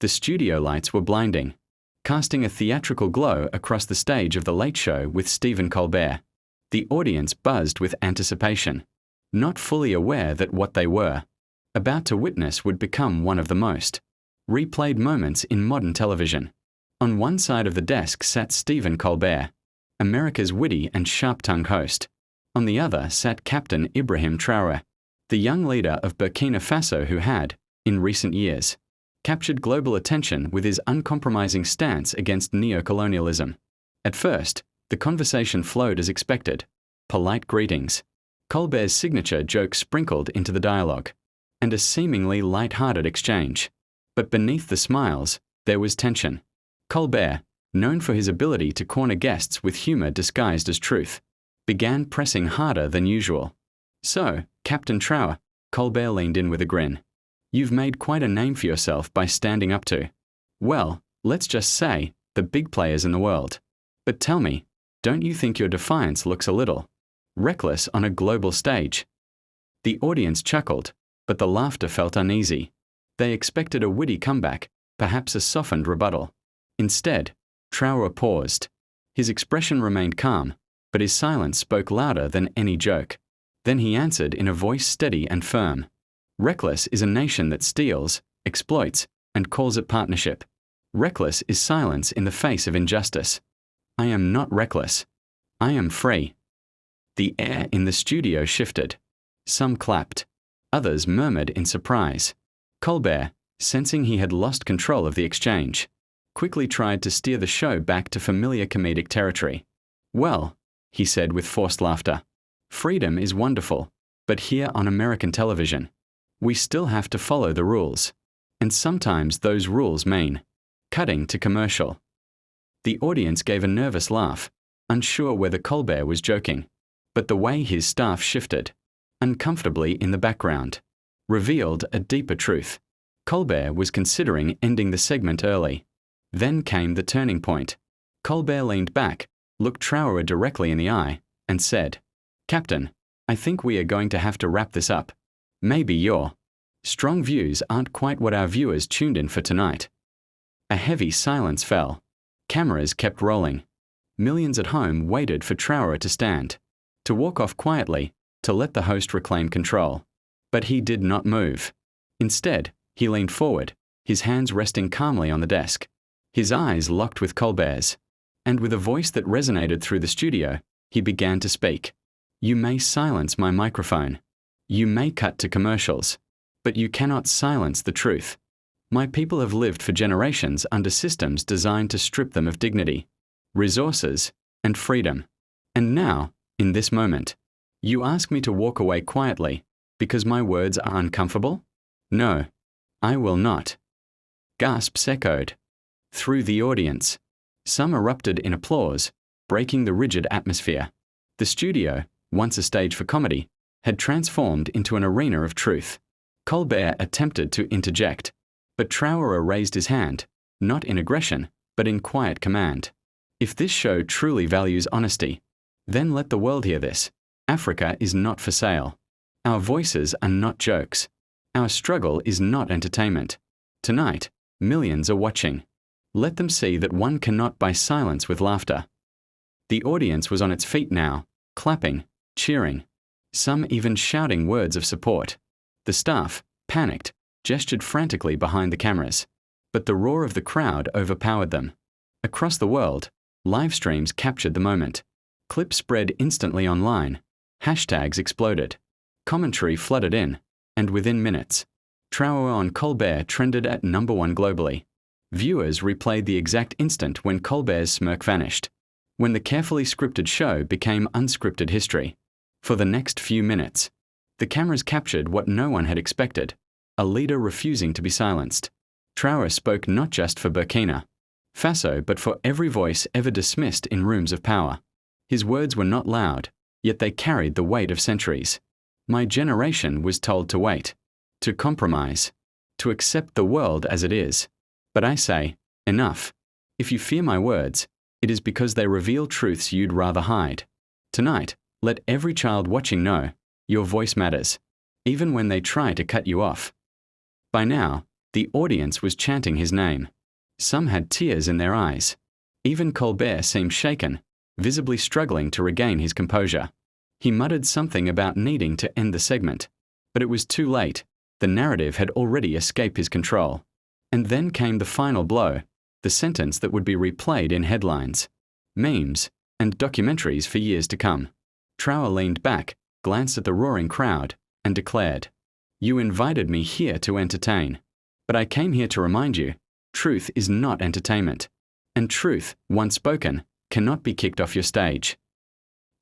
The studio lights were blinding, casting a theatrical glow across the stage of The Late Show with Stephen Colbert. The audience buzzed with anticipation, not fully aware that what they were about to witness would become one of the most replayed moments in modern television. On one side of the desk sat Stephen Colbert, America's witty and sharp-tongued host. On the other sat Captain Ibrahim Traoré, the young leader of Burkina Faso who had, in recent years, captured global attention with his uncompromising stance against neocolonialism. At first, the conversation flowed as expected, polite greetings, Colbert's signature joke sprinkled into the dialogue, and a seemingly light-hearted exchange. But beneath the smiles, there was tension. Colbert, known for his ability to corner guests with humor disguised as truth, began pressing harder than usual. "So, Captain Traoré," Colbert leaned in with a grin, "you've made quite a name for yourself by standing up to, well, let's just say, the big players in the world. But tell me, don't you think your defiance looks a little reckless on a global stage?" The audience chuckled, but the laughter felt uneasy. They expected a witty comeback, perhaps a softened rebuttal. Instead, Traoré paused. His expression remained calm, but his silence spoke louder than any joke. Then he answered in a voice steady and firm. "Reckless is a nation that steals, exploits, and calls it partnership. Reckless is silence in the face of injustice. I am not reckless. I am free." The air in the studio shifted. Some clapped. Others murmured in surprise. Colbert, sensing he had lost control of the exchange, quickly tried to steer the show back to familiar comedic territory. "Well," he said with forced laughter, "freedom is wonderful, but here on American television, we still have to follow the rules. And sometimes those rules mean cutting to commercial." The audience gave a nervous laugh, unsure whether Colbert was joking. But the way his staff shifted, uncomfortably in the background, revealed a deeper truth. Colbert was considering ending the segment early. Then came the turning point. Colbert leaned back, looked Traoré directly in the eye, and said, "Captain, I think we are going to have to wrap this up. Maybe your strong views aren't quite what our viewers tuned in for tonight." A heavy silence fell. Cameras kept rolling. Millions at home waited for Traoré to stand, to walk off quietly, to let the host reclaim control. But he did not move. Instead, he leaned forward, his hands resting calmly on the desk. His eyes locked with Colbert's, and with a voice that resonated through the studio, he began to speak. "You may silence my microphone. You may cut to commercials, but you cannot silence the truth. My people have lived for generations under systems designed to strip them of dignity, resources, and freedom. And now, in this moment, you ask me to walk away quietly because my words are uncomfortable? No, I will not." Gasps echoed through the audience. Some erupted in applause, breaking the rigid atmosphere. The studio, once a stage for comedy, had transformed into an arena of truth. Colbert attempted to interject, but Traoré raised his hand, not in aggression, but in quiet command. "If this show truly values honesty, then let the world hear this. Africa is not for sale. Our voices are not jokes. Our struggle is not entertainment. Tonight, millions are watching. Let them see that one cannot buy silence with laughter." The audience was on its feet now, clapping, cheering, some even shouting words of support. The staff, panicked, gestured frantically behind the cameras, but the roar of the crowd overpowered them. Across the world, live streams captured the moment. Clips spread instantly online. Hashtags exploded. Commentary flooded in, and within minutes, Traoré on Colbert trended at #1 globally. Viewers replayed the exact instant when Colbert's smirk vanished, when the carefully scripted show became unscripted history. For the next few minutes, the cameras captured what no one had expected, a leader refusing to be silenced. Traoré spoke not just for Burkina Faso but for every voice ever dismissed in rooms of power. His words were not loud, yet they carried the weight of centuries. My generation was told to wait, to compromise, to accept the world as it is. But I say, enough. If you fear my words, it is because they reveal truths you'd rather hide. Tonight, let every child watching know, your voice matters, even when they try to cut you off. By now, The audience was chanting his name. Some had tears in their eyes. Even Colbert seemed shaken, visibly struggling to regain his composure. He muttered something about needing to end the segment, but it was too late. The narrative had already escaped his control. And then came the final blow, the sentence that would be replayed in headlines, memes, and documentaries for years to come. Traoré leaned back, glanced at the roaring crowd, and declared, "You invited me here to entertain. But I came here to remind you, truth is not entertainment. And truth, once spoken, cannot be kicked off your stage."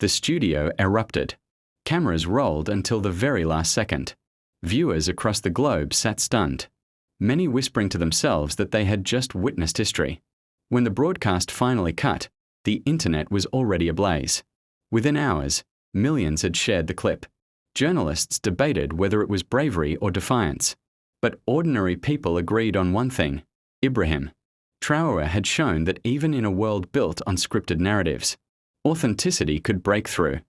The studio erupted. Cameras rolled until the very last second. Viewers across the globe sat stunned, many whispering to themselves that they had just witnessed history. When the broadcast finally cut, the internet was already ablaze. Within hours, millions had shared the clip. Journalists debated whether it was bravery or defiance. But ordinary people agreed on one thing: Ibrahim Traoré had shown that even in a world built on scripted narratives, authenticity could break through.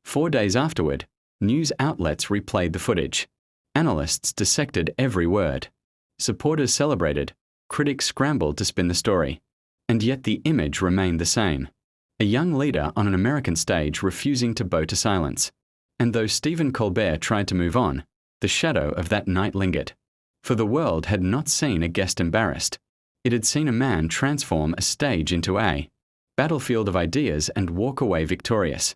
4 days afterward, news outlets replayed the footage. Analysts dissected every word. Supporters celebrated. Critics scrambled to spin the story. And yet the image remained the same: a young leader on an American stage refusing to bow to silence. And though Stephen Colbert tried to move on, the shadow of that night lingered. For the world had not seen a guest embarrassed. It had seen a man transform a stage into a battlefield of ideas and walk away victorious.